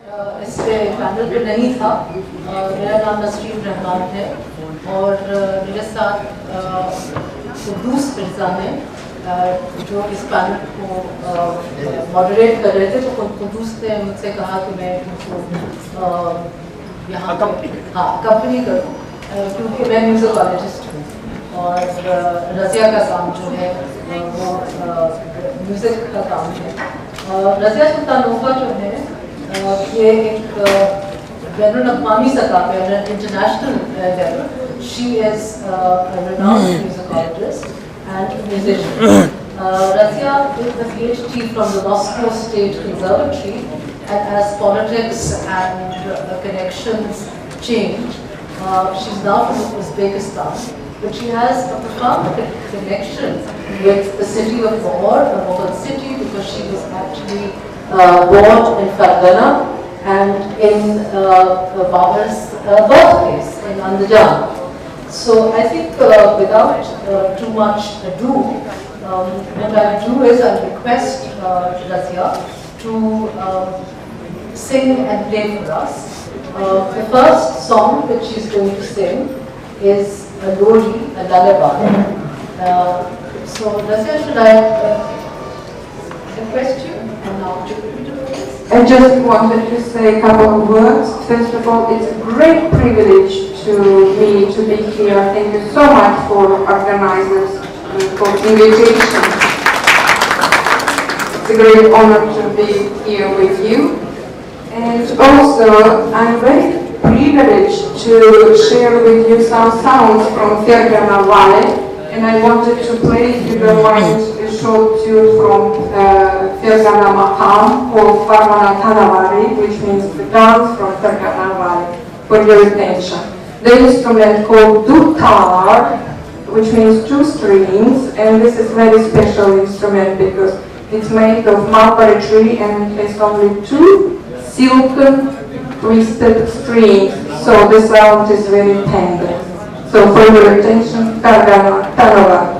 इससे पैनल पे नहीं था। मेरा नाम नसरीन रहमान है और मेरे साथ कुद्दूस मिर्ज़ा है जो इस पैनल को मॉडरेट कर रहे थे। तो कुद्दूस ने मुझसे कहा कि मैं उनको यहाँ कंपनी करूँ क्योंकि मैं म्यूजिकोलॉजिस्ट हूँ और रज़िया का काम जो है वो म्यूज़िक का काम है। रज़िया सुल्तानोवा जो है ये एक बैनुल-अक़वामी सतह पे international level she is renowned musicologist and musician. Razia is the PhD from the Moscow State Conservatory, and as politics and connections change, she's now from Uzbekistan, but she has a profound connection with the city of Lahore, a Mughal city, because she was actually born in Fargana and in Babar's birthplace in Andajan. So I think without too much ado, what I'll do is I'll request Razia to sing and play for us. The first song that she's going to sing is a lori, a lullaby. So Razia, should I request you? And now I just wanted to say a couple of words. First of all, it's a great privilege to me to be here. Thank you so much for organizers for the invitation. It's a great honor to be here with you. And also, I'm very privileged to share with you some sounds from Fergana Valley. And I wanted to play, if you don't mind, a short tune from Fergana Maqam called Fargana Tanavari, which means the dance from Fergana Valley, for your attention. The instrument called dutar, which means two strings, and this is a very special instrument because it's made of mulberry tree and it's only two silken twisted strings, so the sound is very tender. So for your attention, Fargana Tanavari.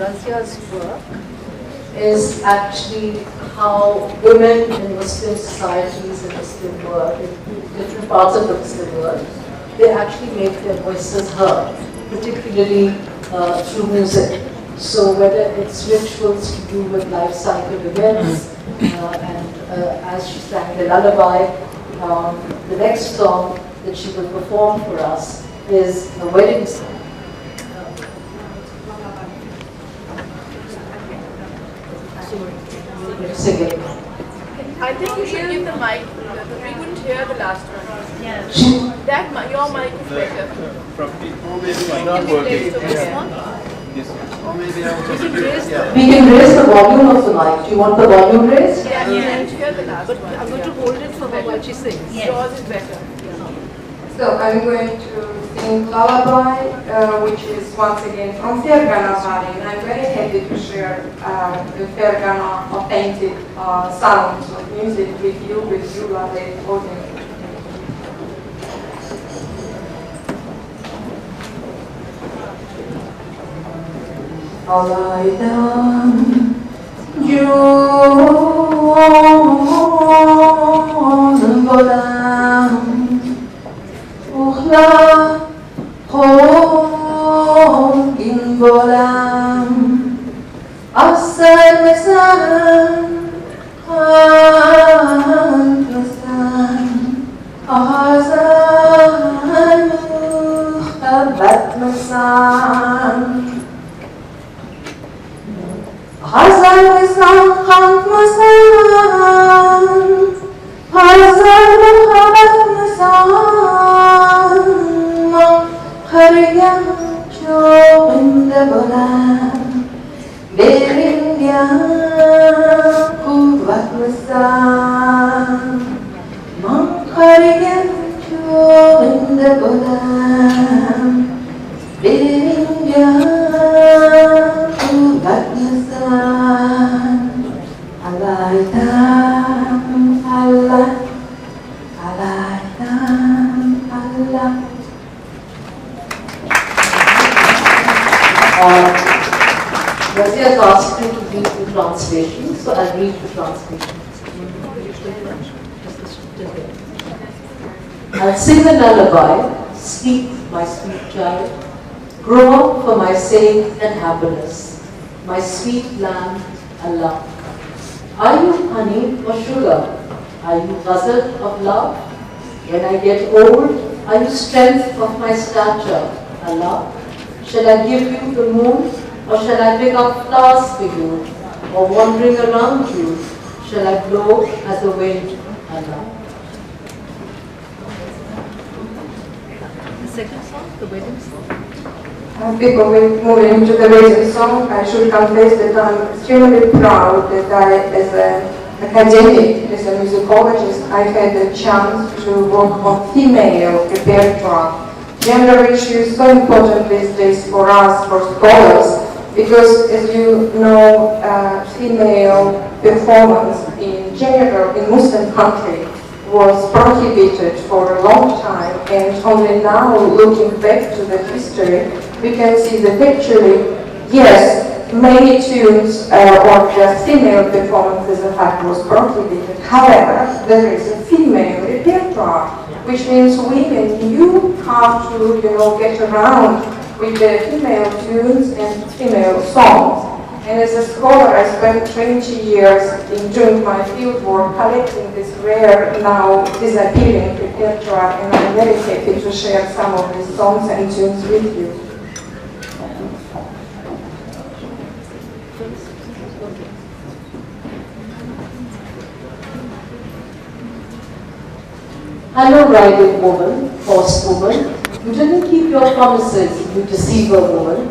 Razia's work is actually how women in Muslim societies and Muslim world, in different parts of the Muslim world, they actually make their voices heard, particularly through music. So whether it's rituals to do with life cycle events, and as she sang the lullaby, the next song that she will perform for us is a wedding song. Sing it. I think you should give the mic. We couldn't hear. hear the last one. Yeah. Your mic is better. Not working. This one? Or maybe I'll just We can raise the volume of the mic. Do you want the volume raised? Yeah, you can hear the last one. I'm going to hold it for her while she sings. Yes. Yours is better. So I'm going to sing Lullaby, which is once again from Fergana Valley, and I'm very happy to share the Fergana authentic sounds of music with you lovely audience. Alaydan Jûn bolam Ukhla Khogin bolam Asal mesan Khan mesan Ahazan Mukhabat mesan Hazar mesan kant mesan Hazar muhabbat mesan Makhariyan çoğunda bolan Berinden kuvvet mesan Makhariyan çoğunda bolan Berinden kuvvet mesan Alaydan Allah Alaydan Allah Razia has asked me to read the translation, so I'll read the translation. I'll sing a lullaby, sleep, my sweet child, grow up for my sake and happiness, my sweet lamb, Allah. Are you honey or sugar? Are you ghazal of love? When I get old, are you strength of my stature, Allah? Shall I give you the moon, or shall I pick up flowers for you, or wandering around you, shall I blow as the wind, Allah? The second song, the wedding song. Before we move into the wedding song, I should confess that I'm extremely proud that I, as an academic, as a musicologist, I had the chance to work on female repertoire. Gender issue is so important these days for us, for scholars, because as you know, female performance in general in Muslim countries was prohibited for a long time, and only now, looking back to the history, we can see that actually, yes, many tunes or just female performances in fact was prohibited. However, there is a female repertoire, which means women, you have to, get around with the female tunes and female songs. And as a scholar, I spent 20 years in doing my field work collecting this rare, now disappearing repertoire, and I'm very happy to share some of these songs and tunes with you. Hello, riding woman, horse woman, you didn't keep your promises, you deceiver woman.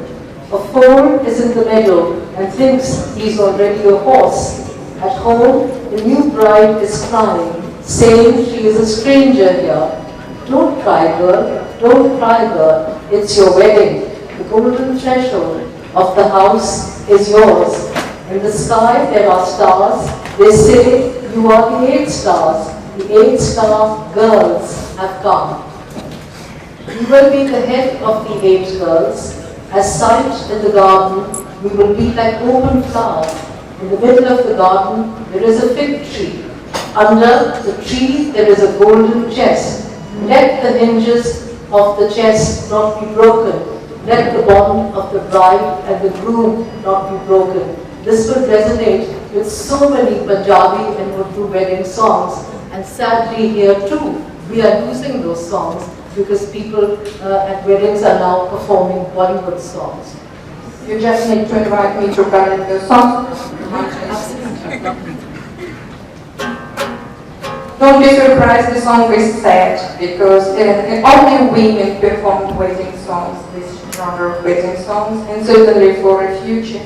A foal is in the meadow and thinks he's already a horse. At home, the new bride is crying, saying she is a stranger here. Don't cry, girl, don't cry, girl, it's your wedding. The golden threshold of the house is yours. In the sky there are stars, they say you are the 8 stars. The 8-star girls have come. You will be the head of the 8 girls. As sight in the garden, we will be like open flowers. In the middle of the garden, there is a fig tree. Under the tree, there is a golden chest. Let the hinges of the chest not be broken. Let the bond of the bride and the groom not be broken. This will resonate with so many Punjabi and Urdu wedding songs. And sadly here too, we are losing those songs because people at weddings are now performing Bollywood songs. You just need to invite me to connect the songs. Absolutely. Don't be surprised, the song is sad because only women performed wedding songs, this genre of wedding songs, and certainly for a future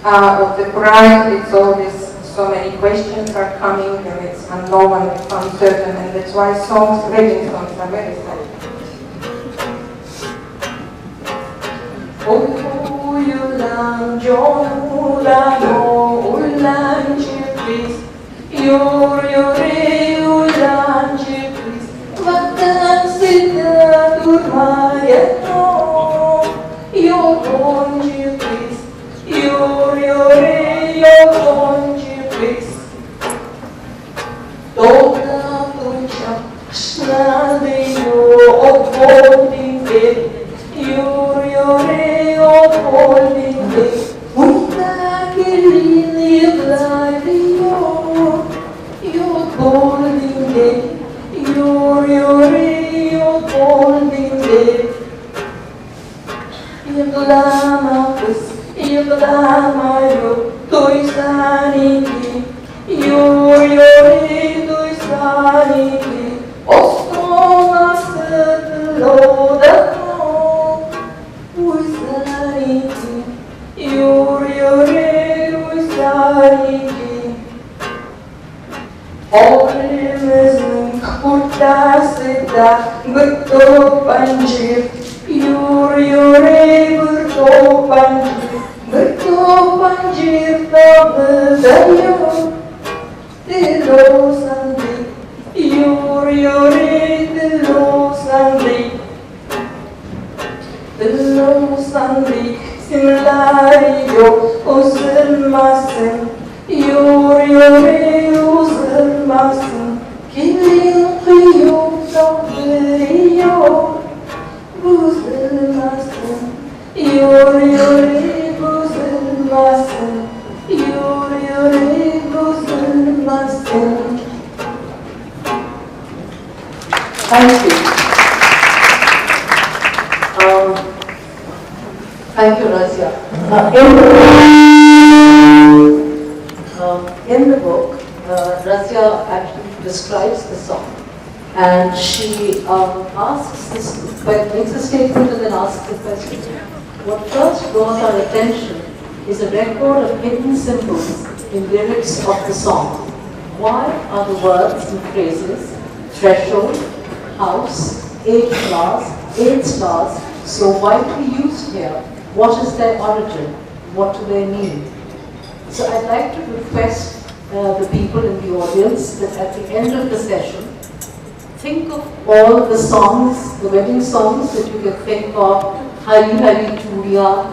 of the bride, it's always so many questions are coming and it's unknown and it's uncertain, and that's why wedding songs are very sad. Uyulan jonulan ulan çiftliz, yore ulan çiftliz, vatan sida durmaya yolun çiftliz, yore yolun çiftliz. Doğda uçak şnadıyor o boldinge, yore o boldinge, unda gelin yıklarıyor, yo boldinge, yore o boldinge. Yıklama kız, yıklama yok, duysan iki, yore duysan iki, ostona sıkıloda duysan iki, yore duysan iki. Oğlumuzun kurtası da bıktı pancır, yore bıktı pancır da bıdıyor, dilo sandi, yore dilo sandi, simlari yok üzülmezsin, yore üzülmezsin, kilin kıyıp da veriyor, üzülmezsin, yore üzülmezsin, yore üzülmezsin. Thank you. Thank you, Razia. In the book, Razia actually describes the song, and she asks this, makes a statement and then asks the question. What first draws our attention is a record of hidden symbols in lyrics of the song. Why are the words and phrases threshold, house, 8 stars so widely used here? What is their origin? What do they mean? So I'd like to request the people in the audience that at the end of the session, think of all the songs, the wedding songs that you can think of, Hari Hari Churiya,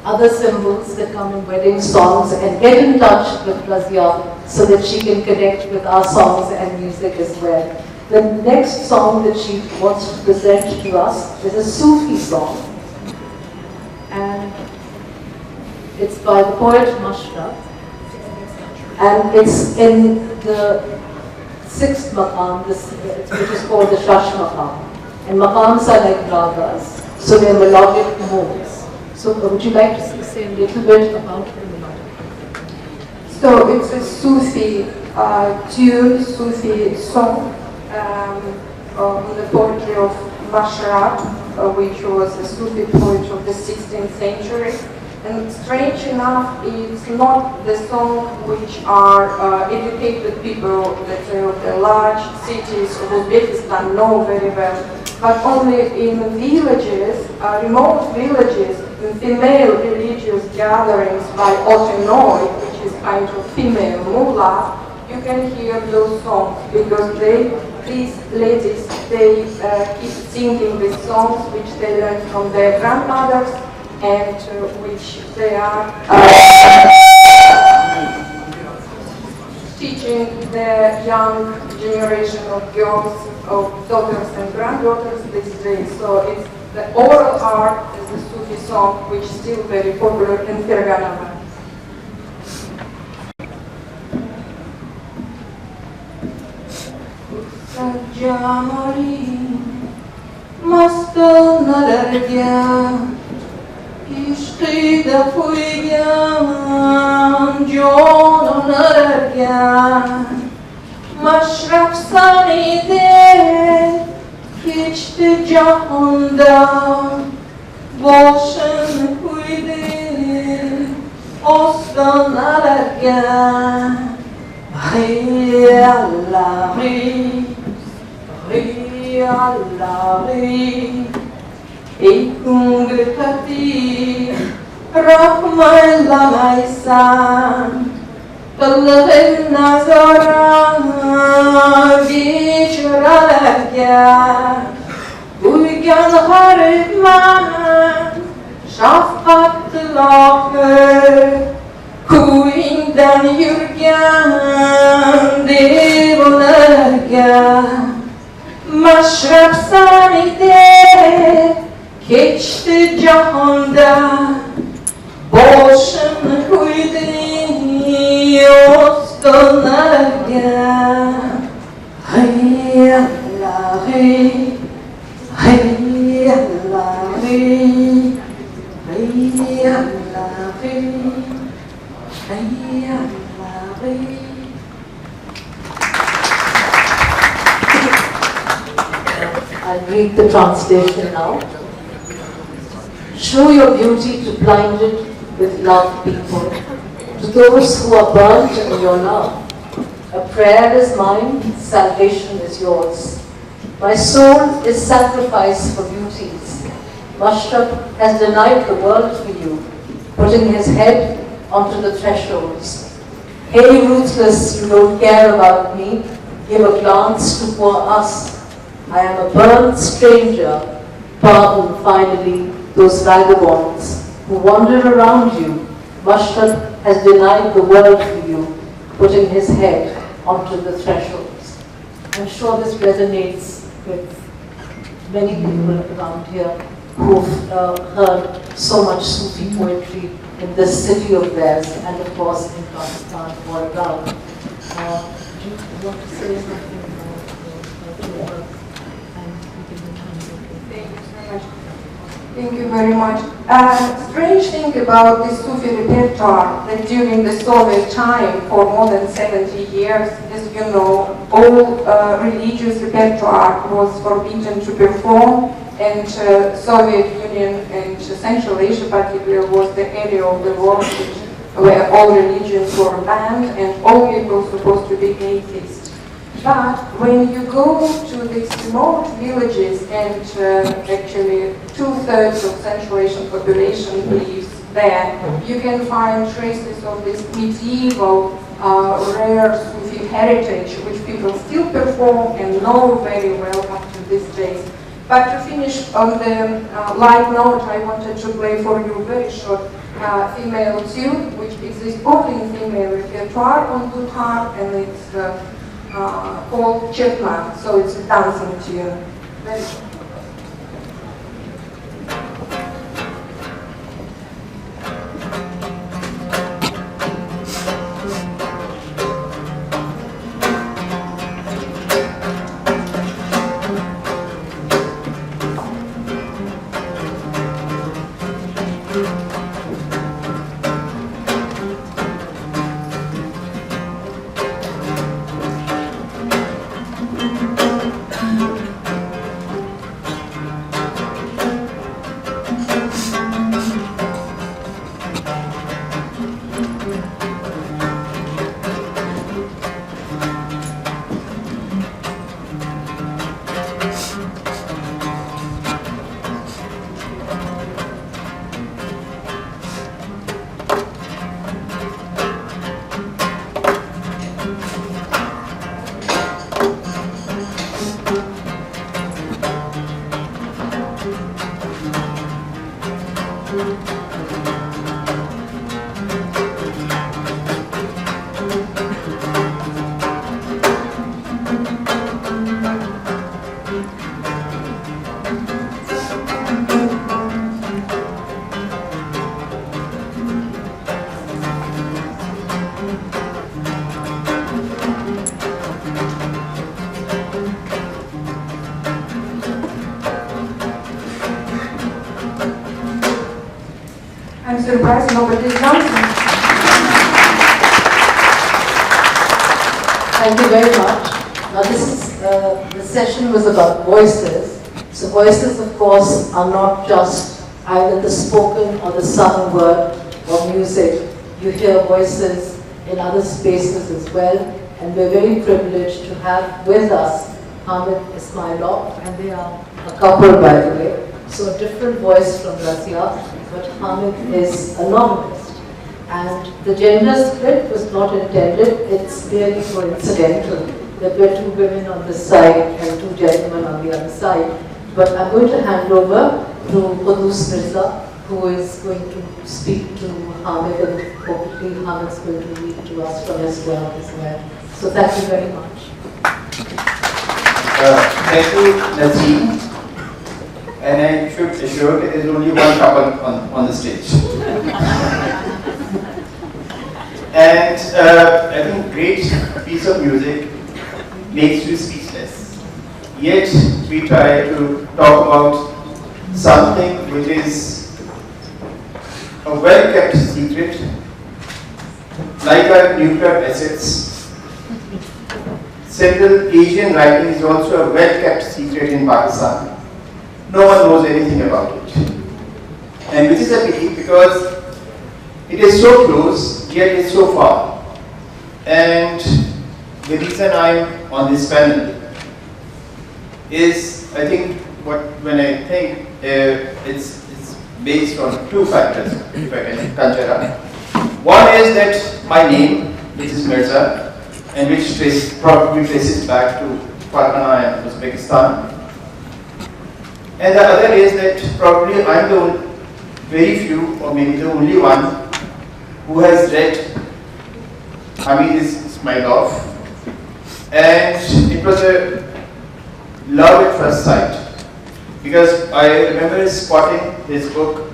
other symbols that come in wedding songs, and get in touch with Razia so that she can connect with our songs and music as well. The next song that she wants to present to us is a Sufi song, and it's by the poet Mashra, and it's in the 6th maqam, which is called the Shash maqam. And maqams are like ragas, so they're melodic modes. So would you like to say a little bit about the melodic? So it's a Sufi tune, Sufi song on the poetry of Mashra, which was a Sufi poet of the 16th century. And strange enough, it's not the song which are educated people, let's say, of the large cities of Uzbekistan know very well, but only in villages, remote villages, in female religious gatherings by Otenoi, which is kind of female mullah, you can hear those songs, because these ladies, they keep singing these songs which they learned from their grandmothers, and which they are teaching the young generation of girls, of daughters and granddaughters these days. So it's the oral art is the Sufi song, which is still very popular in Fergana. عشقی دفویگم جانو نرگم Maşraf saniyede geçti candan, boşun kuydu ostanlarga. Hey Allah'ı, hey Allah'ı, ey kungırtati rahmaylamaysan, kılığın nazara geçiralarga. Uygan harman şafqatlığı kuyundan yürgen devlarga. Maşrab sanide geçti cahanda, boşun kuydu ostanlarga. Hey Allah'ı, hey Allah'ı, hey Allah'ı, hey Allah'ı. I'll read the translation now. Show your beauty to blinded with love people, to those who are burnt in your love. A prayer is mine, salvation is yours. My soul is sacrificed for beauties. Mashrab has denied the world for you, putting his head onto the thresholds. Hey ruthless, you don't care about me, give a glance to poor us. I am a burnt stranger, pardon finally those vagabonds who wander around you. Mashrab has denied the world for you, putting his head onto the thresholds. I'm sure this resonates with many people around here who've heard so much Sufi poetry in this city of theirs, and of course in Pakistan or around. Do you want to say something about your work? Thank you very much. Strange thing about this Sufi repertoire that during the Soviet time, for more than 70 years, as you know, all religious repertoire was forbidden to perform, and Soviet Union and Central Asia particularly was the area of the world where all religions were banned and all people supposed to be atheists. But when you go to these remote villages, and actually 2/3 of Central Asian population lives there, you can find traces of this medieval, rare Sufi heritage, which people still perform and know very well up to these days. But to finish on the light note, I wanted to play for you a very short female tune, which exists only in female repertoire on guitar, and it's called Chetna, so it's a dancing tune. Very short. I'm surprised nobody's dancing. Thank you very much. Now the session was about voices. So voices, of course, are not just either the spoken or the sung word or music. You hear voices in other spaces as well, and we're very privileged to have with us Hamid Ismailov, and they are a couple, by the way. So a different voice from Razia, but Hamid is a novelist. And the gender split was not intended, it's merely coincidental that we're two women on this side and two gentlemen on the other side. But I'm going to hand over to Qudus Mirza, who is going to speak to Hamid, and hopefully Hamid's going to read to us from his work as well. So thank you very much. Thank you, Nazim. And I should assure that there is only one couple on the stage. And I think great piece of music makes you speechless. Yet we try to talk about something which is a well-kept secret, like our nuclear assets. Central Asian writing is also a well-kept secret in Pakistan. No one knows anything about it. And which is a pity because it is so close, yet it's so far. And the reason I'm on this panel is, I think, when I think it's based on two factors, if I can consider. One is that my name, which is Mirza, and which probably traces back to Farhana and Uzbekistan. And the other is that probably I'm the very few, or maybe the only one, who has read Hamid Ismailov, and it was a love at first sight, because I remember spotting his book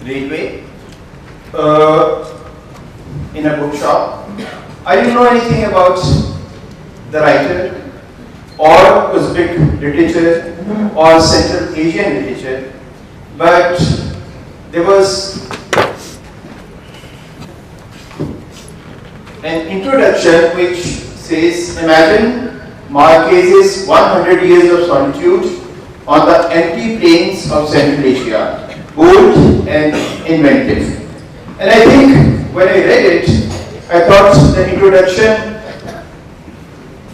Railway in a bookshop. I didn't know anything about the writer or Uzbek literature or Central Asian literature, but there was an introduction which says, imagine Marquez's 100 years of solitude on the empty plains of Central Asia, bold and inventive. And I think when I read it, I thought the introduction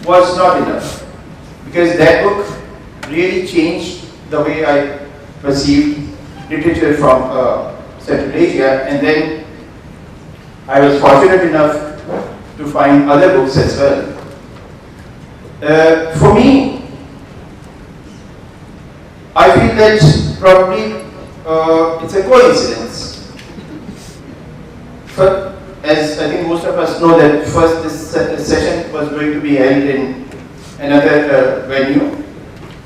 was not enough, because that book really changed the way I perceived literature from Central Asia, and then I was fortunate enough to find other books as well. For me, I feel that probably it's a coincidence. As I think most of us know that first this session was going to be held in another venue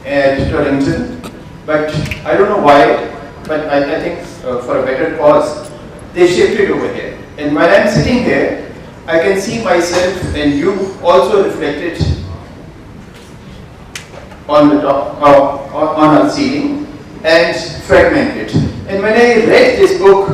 at Torrington, but I don't know why, but I think for a better cause, they shifted over here. And when I'm sitting here, I can see myself and you also reflected on the top, on our ceiling, and fragmented. And when I read this book,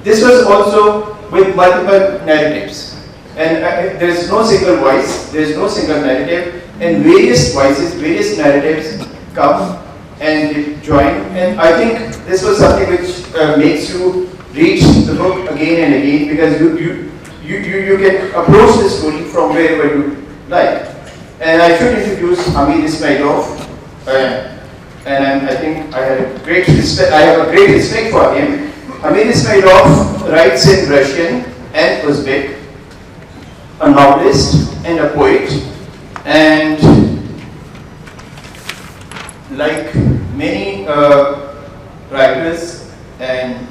this was also with multiple narratives. And there is no single voice, there is no single narrative, and various voices, various narratives come and they join. And I think this was something which makes you read the book again and again, because you can approach the story from wherever you like. And I should introduce Hamid Ismailov, and I think I have a great respect for him. Hamid Ismailov writes in Russian and Uzbek, a novelist and a poet, and like many writers and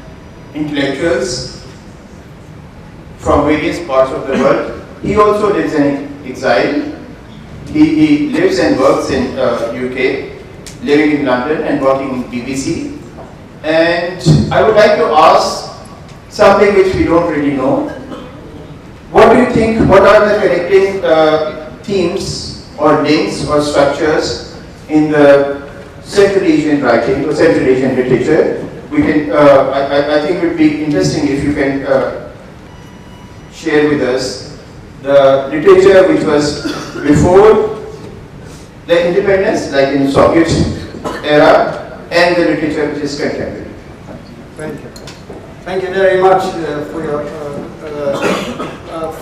intellectuals from various parts of the world, he also lives in exile. He lives and works in UK, living in London and working in BBC. And I would like to ask something which we don't really know. What do you think, what are the connecting themes or links or structures in the Central Asian writing or Central Asian literature? We can, I think it would be interesting if you can share with us the literature which was before like independence, like in Soviet era, and the literature which is contemporary. Thank you. Thank you very much for your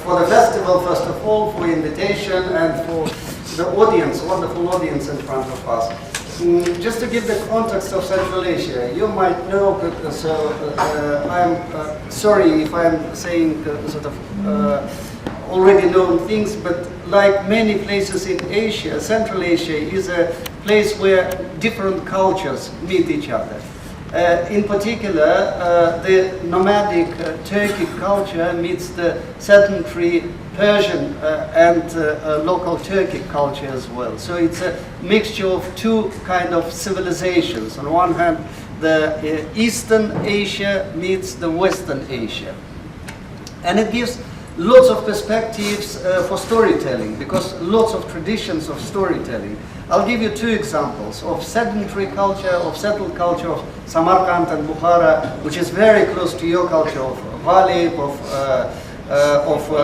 for the festival, first of all, for invitation and for the audience, wonderful audience in front of us. Just to give the context of Central Asia, you might know, so I'm sorry if I'm saying sort of already known things, but like many places in Asia, Central Asia is a place where different cultures meet each other. In particular, the nomadic Turkic culture meets the sedentary Persian and local Turkic culture as well. So it's a mixture of two kind of civilizations. On one hand, the Eastern Asia meets the Western Asia. And it gives lots of perspectives for storytelling, because lots of traditions of storytelling. I'll give you two examples of sedentary culture, of settled culture of Samarkand and Bukhara, which is very close to your culture of Ghalib, of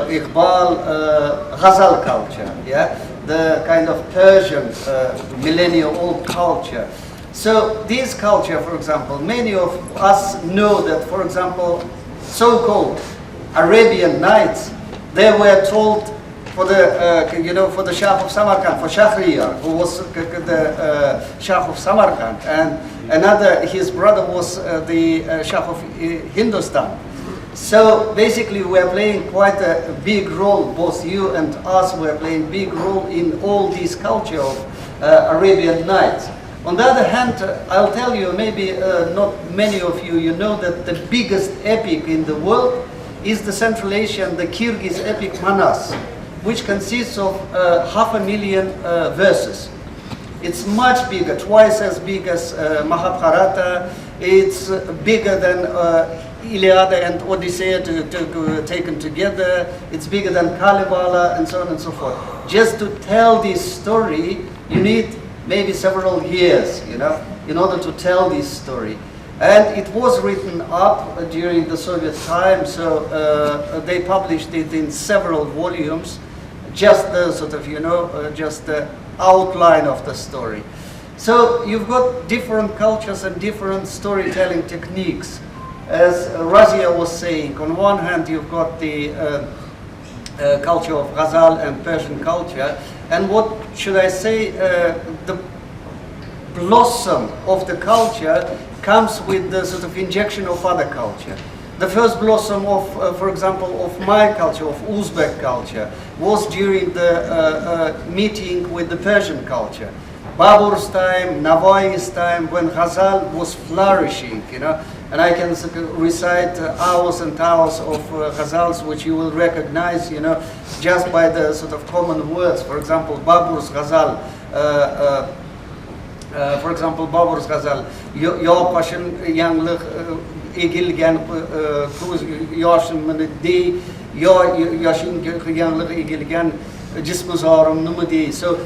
Iqbal, Ghazal culture, yeah, the kind of Persian millennial-old culture. So this culture, for example, many of us know that, for example, so-called Arabian Nights, they were told for the for the Shah of Samarkand, for Shahryar, who was the Shah of Samarkand, and another, his brother was the Shah of Hindustan. So basically we are playing quite a big role, both you and us were playing big role in all this culture of Arabian Nights. On the other hand, I'll tell you, maybe not many of you know that the biggest epic in the world is the Central Asian, the Kyrgyz epic Manas, which consists of 500,000 verses. It's much bigger, twice as big as Mahabharata. It's bigger than Iliad and Odyssey taken together. It's bigger than Kalevala, and so on and so forth. Just to tell this story, you need maybe several years, in order to tell this story. And it was written up during the Soviet time, so they published it in several volumes, just the sort of, just the outline of the story. So you've got different cultures and different storytelling techniques. As Razia was saying, on one hand you've got the culture of Ghazal and Persian culture, and what should I say, the blossom of the culture comes with the sort of injection of other culture. The first blossom of, for example, of my culture, of Uzbek culture, was during the meeting with the Persian culture. Babur's time, Navai's time, when Ghazal was flourishing, and I can recite hours and hours of Ghazals which you will recognize, just by the sort of common words. For example, Babur's Ghazal, Yo Pashan Yanglıq İgilgen Kuz Yaşın Mınıddi, Yo Yaşın Yanglıq İgilgen Cismuzarım Numudi. So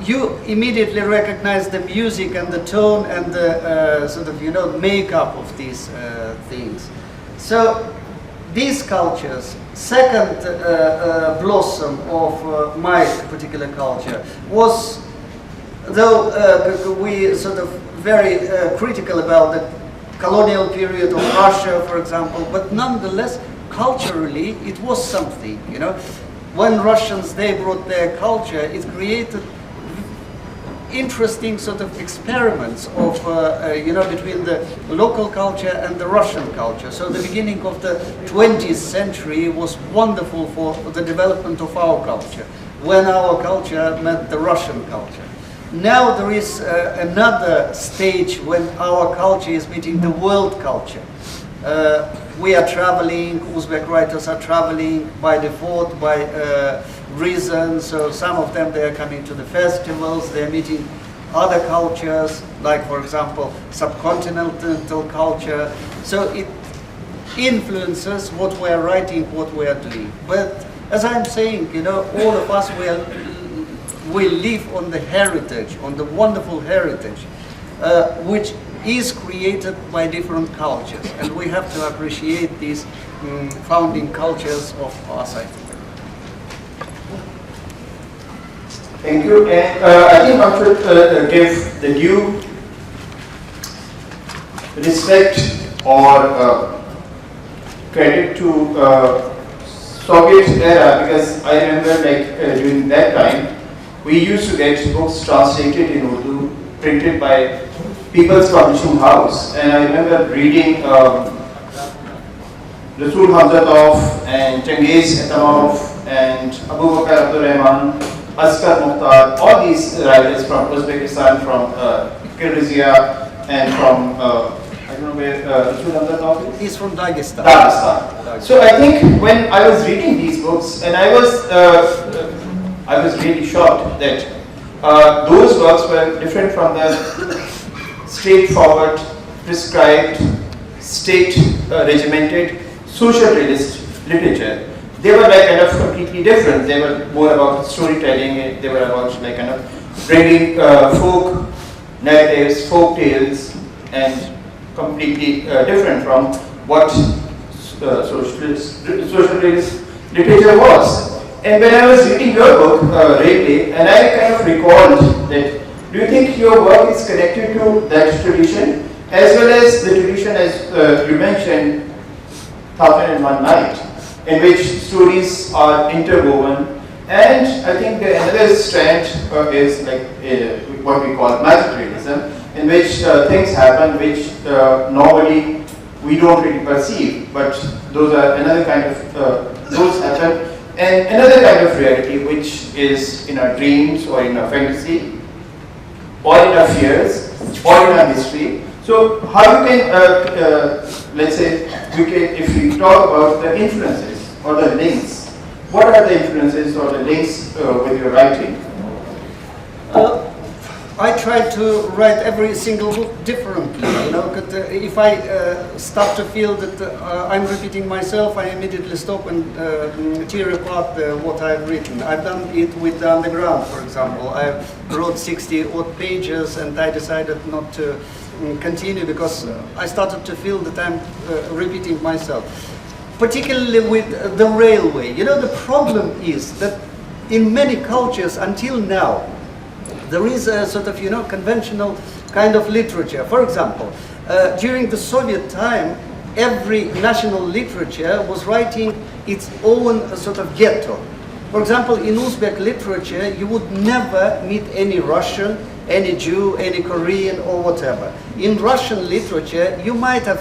you immediately recognize the music and the tone and the sort of, makeup of these things. So these cultures, second blossom of my particular culture was, though we sort of very critical about the colonial period of Russia, for example, but nonetheless, culturally, it was something, When Russians, they brought their culture, it created interesting sort of experiments of, between the local culture and the Russian culture. So the beginning of the 20th century was wonderful for the development of our culture, when our culture met the Russian culture. Now there is another stage when our culture is meeting the world culture. We are traveling, Uzbek writers are traveling by default, by reason. So some of them, they are coming to the festivals, they are meeting other cultures, like for example, subcontinental culture. So it influences what we are writing, what we are doing. But as I'm saying, all of us, we live on the heritage, on the wonderful heritage, which is created by different cultures, and we have to appreciate these founding cultures of us, I think. Thank you. And I think I should give the due respect or credit to Soviet era, because I remember during that time we used to get books translated in Urdu, printed by People's Publishing House, and I remember reading Rasul Hamzatov and Tengiz Atamov and Abu Bakr Abdul Rahman, Askar Mukhtar, all these writers from Uzbekistan, from Kyrgyzstan, and from I don't know where Rasul Hamzatov is. He's from Dagestan. Dagestan. So I think when I was reading these books, and I was really shocked that those works were different from the straightforward, prescribed, state-regimented, social realist literature. They were kind of completely different. They were more about storytelling. They were about kind of bringing folk narratives, folk tales, and completely different from what social realist literature was. And when I was reading your book, Railway, and I kind of recalled that, do you think your work is connected to that tradition, as well as the tradition, as you mentioned, 1001 Night, in which stories are interwoven, and I think another strand is what we call magic realism, in which things happen which normally we don't really perceive, but those are another kind of, those happen, and another kind of reality which is in our dreams or in our fantasy, or in our fears, or in our history. So how you can, let's say, if we talk about the influences or the links, what are the influences or the links with your writing? I try to write every single book differently. You know, if I start to feel that I'm repeating myself, I immediately stop and tear apart what I've written. I've done it with The Underground, for example. I wrote 60 odd pages, and I decided not to continue because I started to feel that I'm repeating myself. Particularly with the railway. You know, the problem is that in many cultures until now, there is a sort of, conventional kind of literature. For example, during the Soviet time, every national literature was writing its own sort of ghetto. For example, in Uzbek literature, you would never meet any Russian, any Jew, any Korean, or whatever. In Russian literature, you might have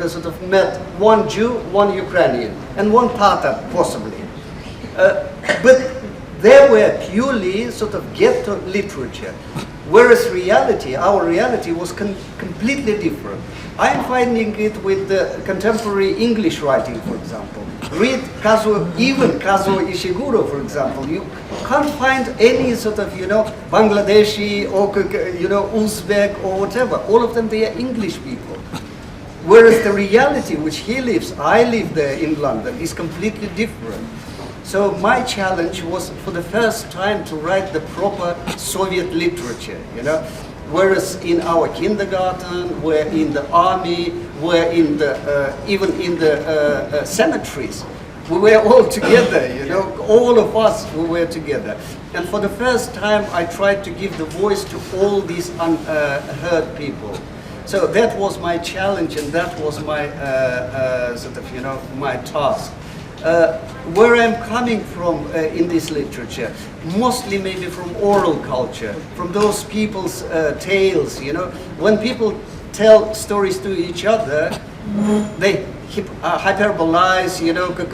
sort of met one Jew, one Ukrainian, and one Tatar, possibly. But they were purely sort of ghetto literature, whereas reality, our reality, was completely different. I'm finding it with the contemporary English writing, for example. Read even Kazuo Ishiguro, for example. You can't find any sort of, Bangladeshi or, Uzbek or whatever. All of them, they are English people. Whereas the reality which he lives, I live there in London, is completely different. So my challenge was, for the first time, to write the proper Soviet literature, Whereas in our kindergarten, we're in the army, we're in the, even in the cemeteries, we were all together, all of us, we were together. And for the first time, I tried to give the voice to all these unheard people. So that was my challenge, and that was my, sort of, my task. Where I'm coming from in this literature, mostly maybe from oral culture, from those people's tales, When people tell stories to each other, they hyperbolize,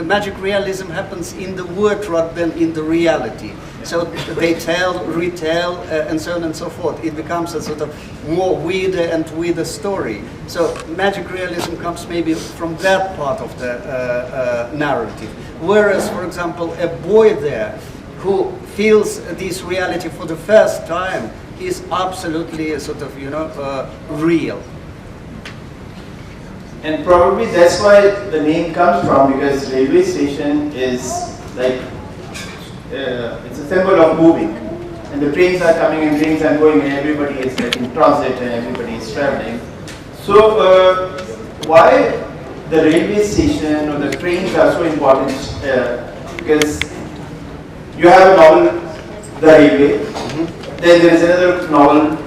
magic realism happens in the word rather than in the reality. So they tell, retell, and so on and so forth. It becomes a sort of more weirder and weirder story. So magic realism comes maybe from that part of the narrative. Whereas, for example, a boy there who feels this reality for the first time is absolutely a sort of, real. And probably that's why the name comes from, because railway station is like, it's a symbol of moving. And the trains are coming and trains are going and everybody is like in transit and everybody is traveling. So why the railway station or the trains are so important? Because you have a novel The Railway. Then there is another novel,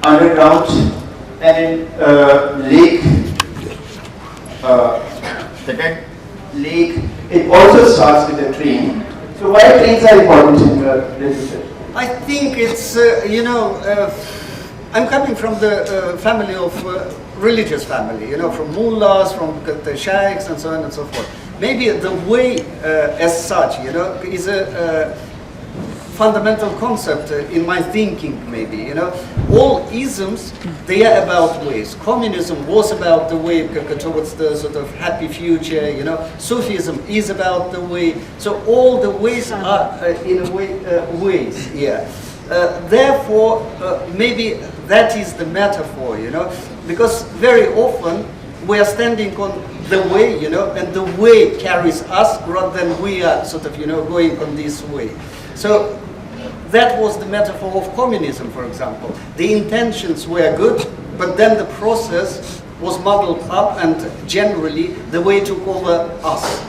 Underground, and Lake. Lake. It also starts with a train. So why trains are important in literature? I think it's, I'm coming from the family of religious family, from mullahs, from the sheikhs, and so on and so forth. Maybe the way as such, is a fundamental concept in my thinking, maybe, All isms, they are about ways. Communism was about the way towards the sort of happy future, Sufism is about the way. So all the ways are, in a way, ways, yeah. Therefore, maybe that is the metaphor, because very often we are standing on the way, and the way carries us rather than we are sort of, going on this way. So that was the metaphor of communism, for example. The intentions were good, but then the process was muddled up and generally the way took over us.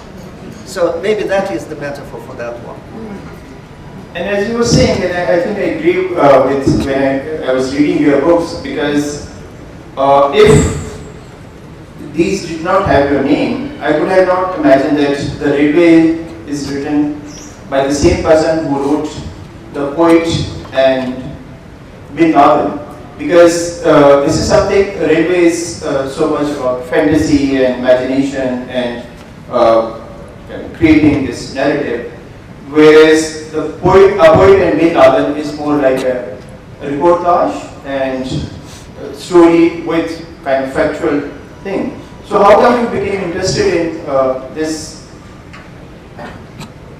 So maybe that is the metaphor for that one. And as you were saying, and I think I agree with when I was reading your books, because if these did not have your name, I could have not imagined that The Railway is written by the same person who wrote The Poet and Bin Laden. Because this is something, Railway is so much about fantasy and imagination and creating this narrative. Whereas a poet and Bin Laden is more like a reportage and a story with kind of factual thing. So how come you became interested in this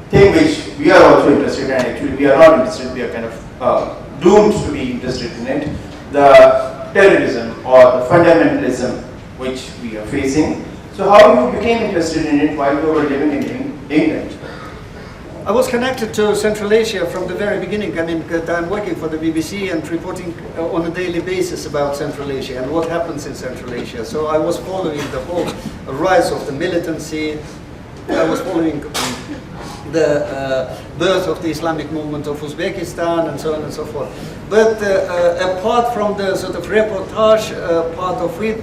thing which we are also interested in, and actually we are not interested, we are kind of doomed to be interested in it, the terrorism or the fundamentalism which we are facing. So how you became interested in it while you were living in England? I was connected to Central Asia from the very beginning. I mean, I'm working for the BBC and reporting on a daily basis about Central Asia and what happens in Central Asia. So I was following the whole rise of the militancy. I was following the birth of the Islamic movement of Uzbekistan and so on and so forth. But apart from the sort of reportage part of it,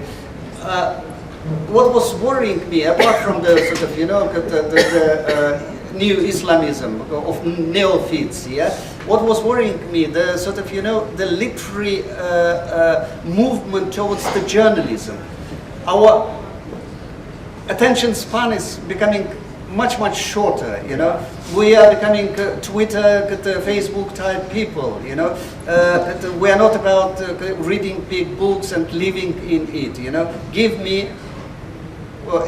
what was worrying me, apart from the sort of, the new Islamism of neophytes, yeah? What was worrying me, the sort of, the literary movement towards the journalism. Our attention span is becoming much shorter, We are becoming Twitter, Facebook type people, We are not about reading big books and living in it, Give me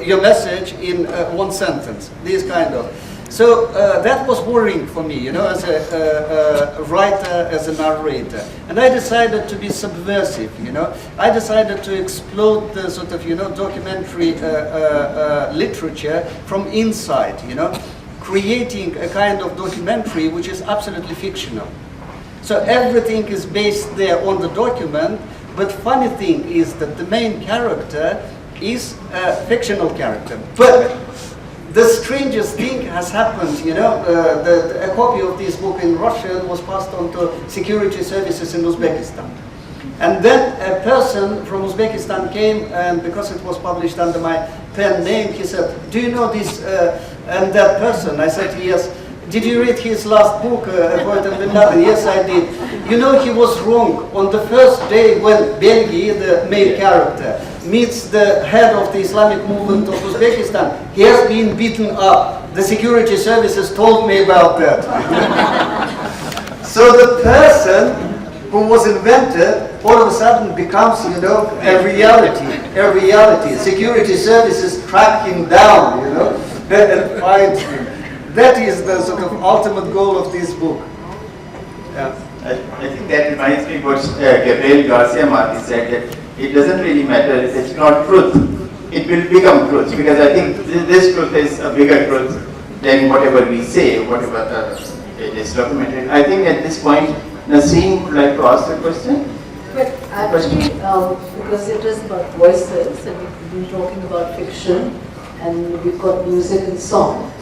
your message in one sentence, this kind of. So that was worrying for me, as a writer, as a narrator. And I decided to be subversive, I decided to explode the sort of, documentary literature from inside, creating a kind of documentary which is absolutely fictional. So everything is based there on the document, but funny thing is that the main character is a fictional character. But the strangest thing has happened, a copy of this book in Russian was passed on to security services in Uzbekistan. And then a person from Uzbekistan came, and because it was published under my pen name, he said, do you know this and that person? I said, yes. Did you read his last book, Poet and Bin Laden? Yes, I did. He was wrong. On the first day when Belgi, the main character, meets the head of the Islamic movement of Uzbekistan, he has been beaten up. The security services told me about that. So the person who was invented all of a sudden becomes, a reality. Security services track him down, and find him. That is the sort of ultimate goal of this book. Yeah. I think that reminds me what Gabriel Garcia Marquez said, that it doesn't really matter, it's not truth, it will become truth, because I think this truth is a bigger truth than whatever we say, whatever it is documented. I think at this point, Nasreen would like to ask a question. But actually, because it is about voices, and we've been talking about fiction, and we've got music and song,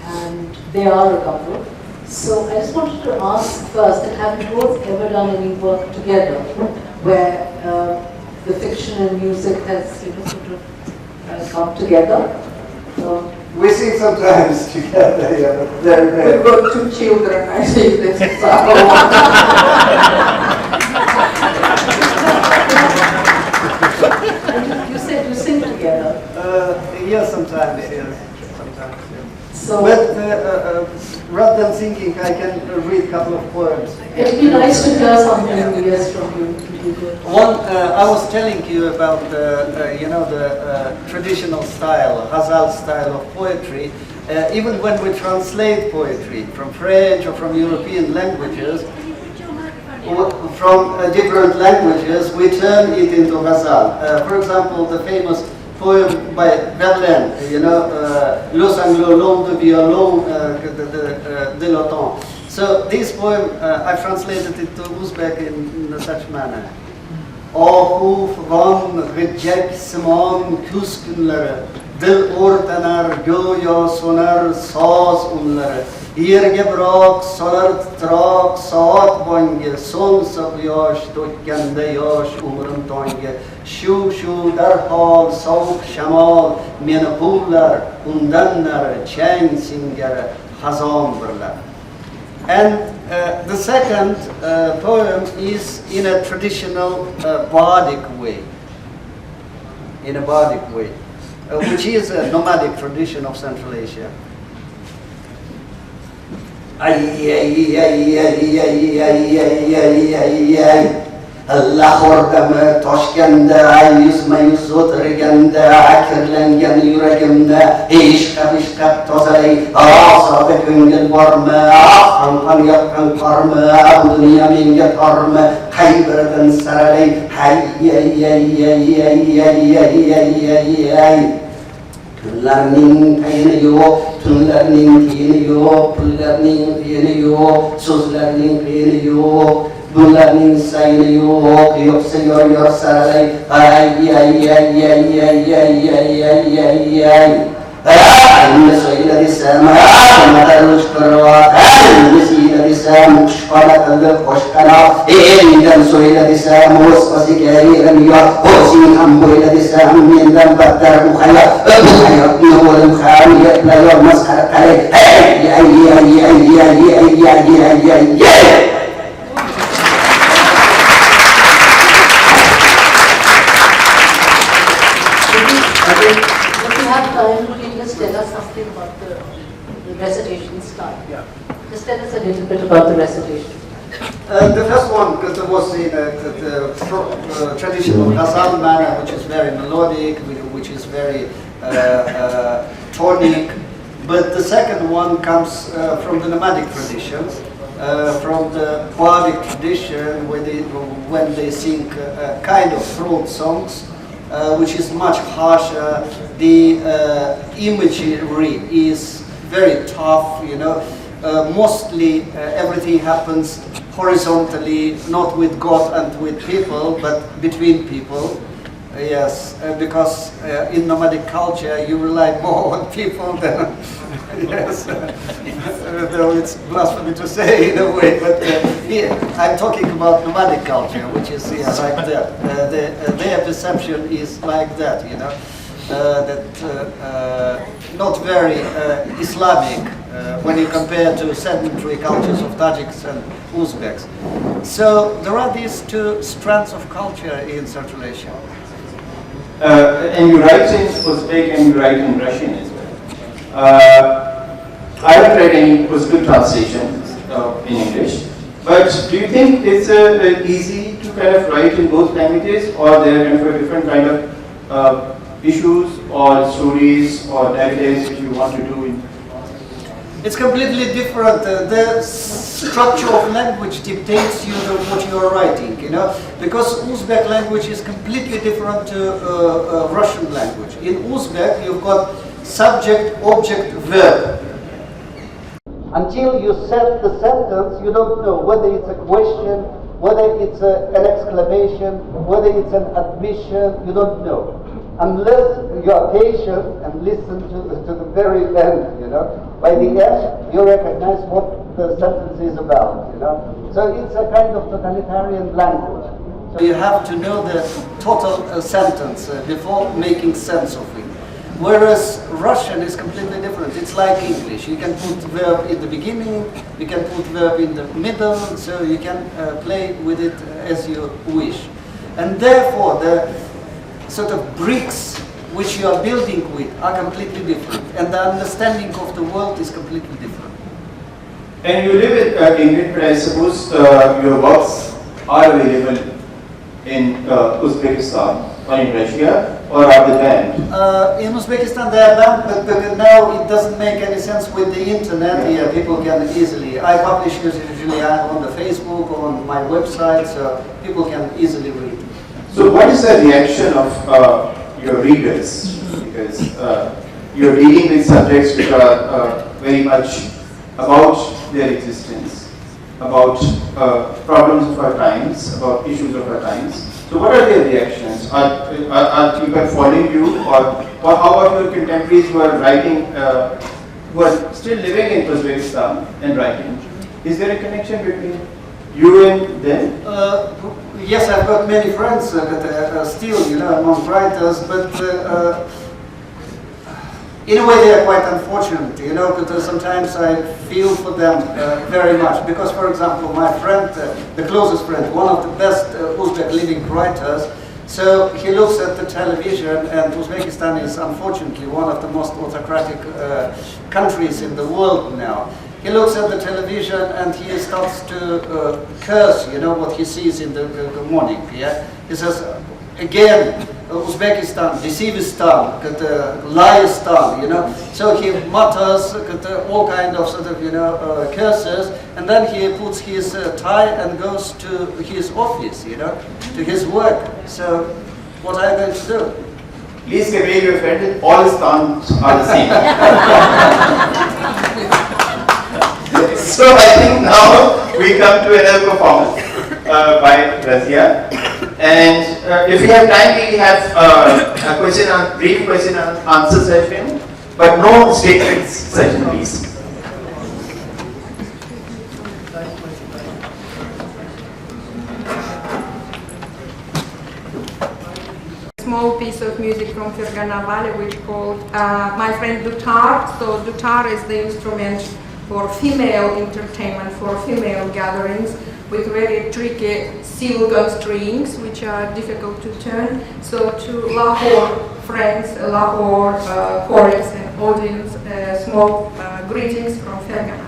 and they are a couple. So I just wanted to ask first that have you both ever done any work together where the fiction and music has sort of come together? We sing sometimes together, yeah, but very We've rare. got 2 children, I think this is You said you sing together. Yes, sometimes, yes. Sometimes, yeah. So But rather than singing, I can read a couple of poems. it'd be nice to hear something yes from you. One, I was telling you about the traditional style, Ghazal style of poetry. Even when we translate poetry from French or from European languages, or from different languages, we turn it into Ghazal. For example, the famous poem by Verlaine, Los Anglo-Long de Violon de l'Automne. So this poem, I translated it to Uzbek in such manner. Ahuf van rejek simon küskünleri, dil ortanar göya sonar saz onları. Yerge bırak sarar titrak saat bange, son sak yaş dökkende yaş umrun tange. Şu derhal soğuk şamal, meni pullar, undanlar, çeng singere, hazan birler. And the second poem is in a traditional bardic way, which is a nomadic tradition of Central Asia. Allah hordamı toshganda, yuzma-yuz o'tirganda, akirlangan yuragimda, ishqab tozalay, azobi ko'ngil bormi, qon yoqqan qormi, dunyo menga tormi, qay biridan saralay, Tunlarning tayini yo'q, tunlarning tiyini yo'q, pullarning qiyini yo'q, so'zlarning qiyini yo'q, bunlarning sayini yo'q, yo'qsa yor saralay, Anne söyle desem, madar uçkurvat, anne söyle desem, kuşkana kıldı koşkana, elinden söyle desem, osması geriyemiyor, osin ham böyle desem, menden battar bu hayat ne oğlum hamiyetle yormaz karakale, Tell us something about the recitation style. Yeah. Just tell us a little bit about the recitation. The first one was in the traditional Ghazal manner, which is very melodic, which is very tonic. But the second one comes from the nomadic traditions, from the bardic tradition, when they sing kind of throat songs. Which is much harsher. The imagery is very tough, mostly everything happens horizontally, not with God and with people, but between people. Yes, because in nomadic culture you rely more on people than, yes, though it's blasphemy to say in a way, but here I'm talking about nomadic culture, which is like that. Their perception is like that, not very Islamic when you compare to sedentary cultures of Tajiks and Uzbeks. So there are these two strands of culture in Central Asia. And you write in Uzbek and you write in Russian as well. I haven't read any Uzbek translation in English, but do you think it's easy to kind of write in both languages, or there are kind of a different kind of issues or stories or narratives which you want to do in? It's completely different. The structure of language dictates you what you are writing, because Uzbek language is completely different to Russian language. In Uzbek, you've got subject, object, verb. Until you set the sentence, you don't know whether it's a question, whether it's an exclamation, whether it's an admission, you don't know. Unless you are patient and listen to the very end, By the end, you recognize what the sentence is about, you know. So it's a kind of totalitarian language. So you have to know the total sentence before making sense of it. Whereas Russian is completely different. It's like English. You can put verb in the beginning, you can put verb in the middle, so you can play with it as you wish. And therefore, the sort of bricks which you are building with are completely different. And the understanding of the world is completely different. And you live in England, but I suppose your works are available in Uzbekistan or in Russia, or are they banned? In Uzbekistan they are banned, but now it doesn't make any sense with the internet. Yeah, people can easily. I publish usually on the Facebook or on my website, so people can easily read. So what is the reaction of your readers? Because you're dealing with subjects which are very much about their existence, about problems of our times, about issues of our times. So what are their reactions? Are people following you, or how about your contemporaries who are writing, who are still living in Uzbekistan and writing? Is there a connection between you and them? Yes, I've got many friends that still, you know, among writers, but in a way they are quite unfortunate, you know, because sometimes I feel for them very much. Because, for example, my friend, the closest friend, one of the best Uzbek living writers, so he looks at the television, and Uzbekistan is unfortunately one of the most autocratic countries in the world now. He looks at the television and he starts to curse, you know, what he sees in the morning. Yeah, he says, again, Uzbekistan, Deceivistan, Liarstan, you know. So he mutters all kind of sort of, you know, curses, and then he puts his tie and goes to his office, you know, to his work. So what are you going to do? Please convey your friend that all stans are the same. So I think now we come to another performance by Razia. And if we have time, we have a brief question and answer session, but no statements session, please. Small piece of music from Fergana Valley which called My Friend Dutar. So Dutar is the instrument for female entertainment, for female gatherings, with very tricky silver strings which are difficult to turn. So to Lahore friends, Lahore chorus and audience, small greetings from Fergana.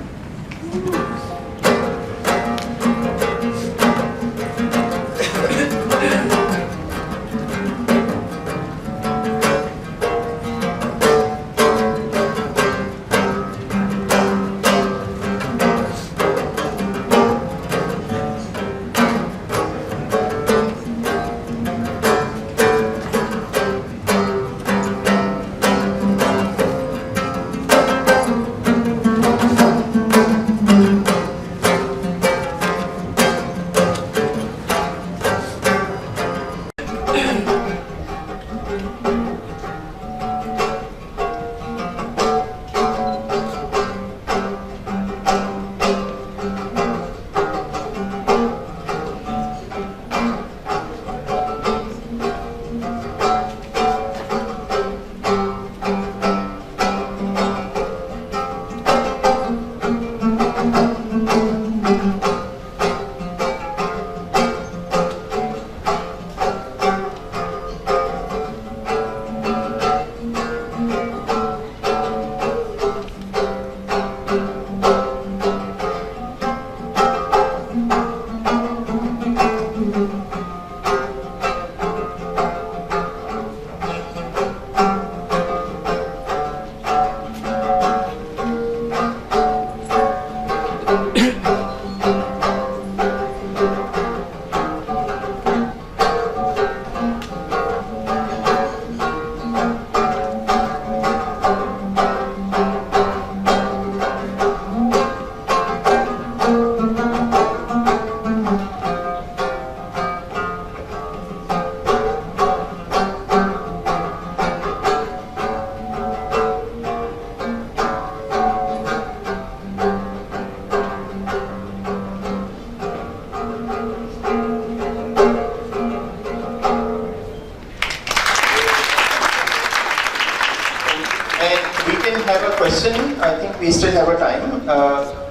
have a question. I think we still have a time.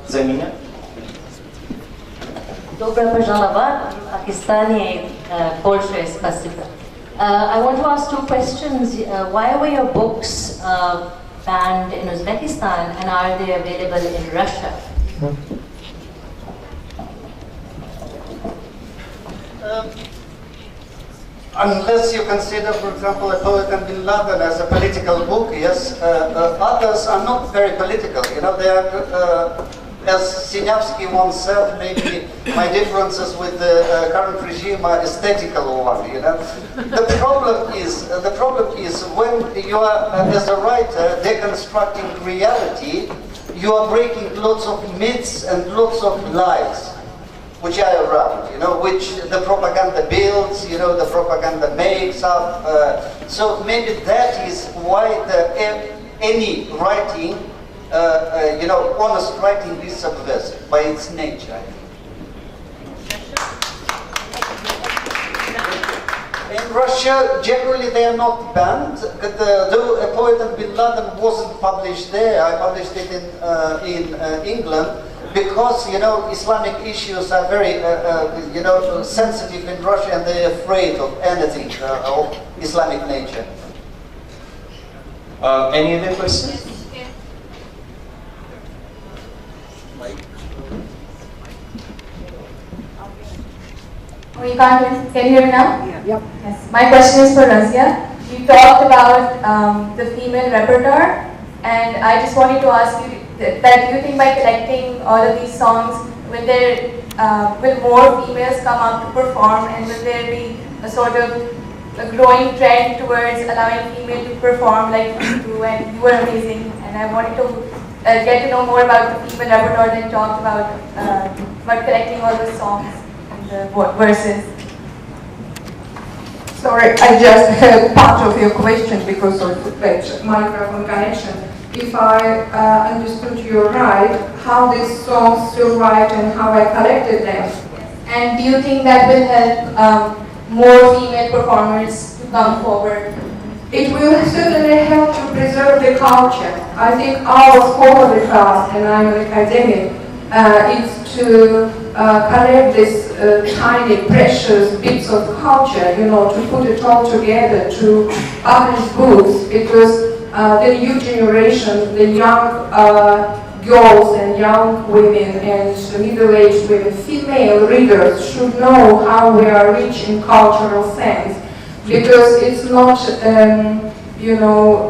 Zamina. Добре пожаловать в Pakistani Большое спасибо. I want to ask two questions. Why were your books banned in Uzbekistan, and are they available in Russia? Unless you consider, for example, a poet and Bin Laden as a political book, yes, others are not very political. You know, they are, as Sinyavsky once said, maybe my differences with the current regime are aesthetical one. You know, the problem is when you are, as a writer, deconstructing reality, you are breaking lots of myths and lots of lies which are around, you know, which the propaganda builds, you know, the propaganda makes up. So maybe that is why any writing, you know, honest writing is subversive by its nature, I think. In Russia, generally they are not banned. Though A Poet and Bin Laden wasn't published there, I published it in England, because, you know, Islamic issues are very, you know, sensitive in Russia, and they're afraid of anything of Islamic nature. Any other questions? Oh, you can't, can you hear me now? Yeah. Yep. Yes. My question is for Razia. You talked about the female repertoire, and I just wanted to ask you that do you think by collecting all of these songs, will more females come up to perform, and will there be a sort of a growing trend towards allowing female to perform like you do, and you were amazing, and I wanted to get to know more about the female repertoire that you talked about collecting all the songs and the verses. Sorry, I just heard part of your question because of that microphone connection. If I understood you right, how these songs survived and how I collected them. And do you think that will help more female performers to come forward? It will certainly help to preserve the culture. I think our scholarly task, and I'm an academic, is to collect these tiny, precious bits of culture, you know, to put it all together, to publish books, because the new generation, the young girls and young women and middle-aged women, female readers should know how we are rich in cultural sense, because it's not, you know,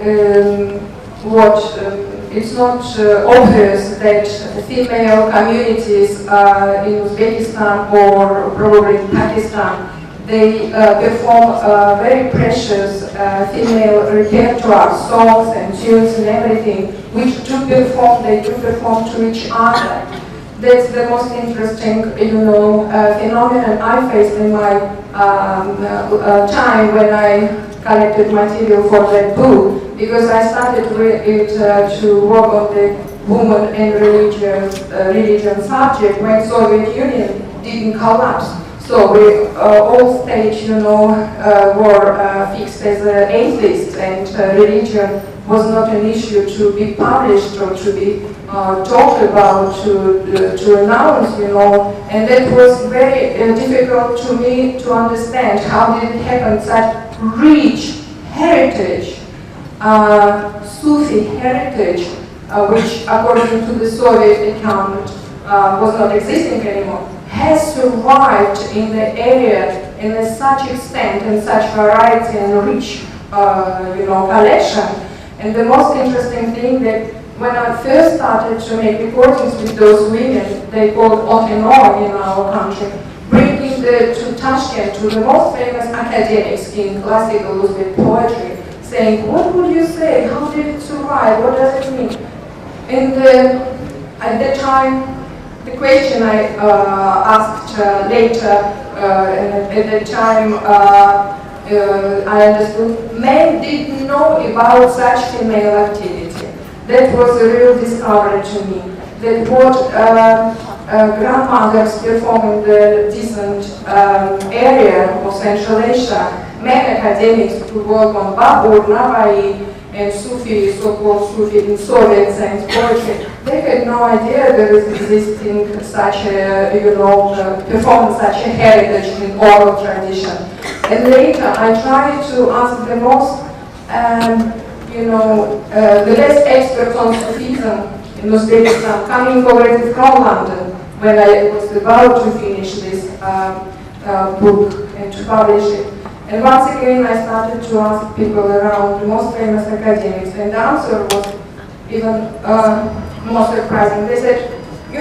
it's not obvious that female communities in Uzbekistan or probably in Pakistan, they perform very precious female repertoire, songs and tunes and everything, which they do perform to each other. That's the most interesting, you know, phenomenon I faced in my time when I collected material for that book, because I started to work on the woman and religion subject when Soviet Union didn't collapse. So we all stayed, you know, were fixed as atheists, and religion was not an issue to be published or to be talked about, to announce, you know, and that was very difficult to me to understand how did it happen, such rich heritage, Sufi heritage, which according to the Soviet account was not existing anymore, has survived in the area in such extent and such variety and rich, you know, collection. And the most interesting thing that when I first started to make recordings with those women, they called on and on in our country, bringing to Tashkent to the most famous academics in classical Uzbek poetry, saying, what would you say? How did it survive? What does it mean? And at that time, the question I asked later, and at that time I understood, men didn't know about such female activity. That was a real discovery to me. That what grandmothers perform in the decent area of Central Asia, men academics who work on Babur, Navai, and Sufi, so-called Sufi in Soviet science poetry, they had no idea there is existing such a, performing such a heritage in oral tradition. And later I tried to ask the most, the best experts on Sufism in Uzbekistan, coming already from London, when I was about to finish this book and to publish it. And once again I started to ask people around, the most famous academics, and the answer was even more surprising. They said, to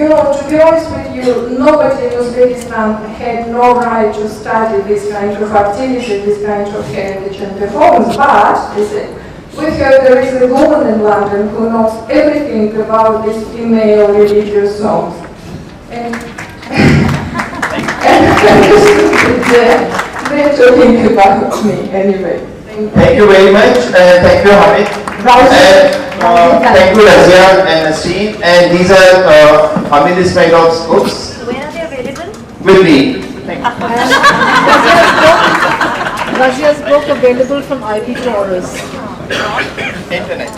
be honest with you, nobody in Uzbekistan had no right to study this kind of activity, this kind of heritage and performance, but, they said, we heard there is a woman in London who knows everything about these female religious songs. And they're talking about me anyway. Thank you very much. Thank you, Hamid. Thank you, Razia and Nasreen. And these are Hamid Ismailov's books. Where are they available? With me. Thank you. Razia's book available from IB Taurus. Internet.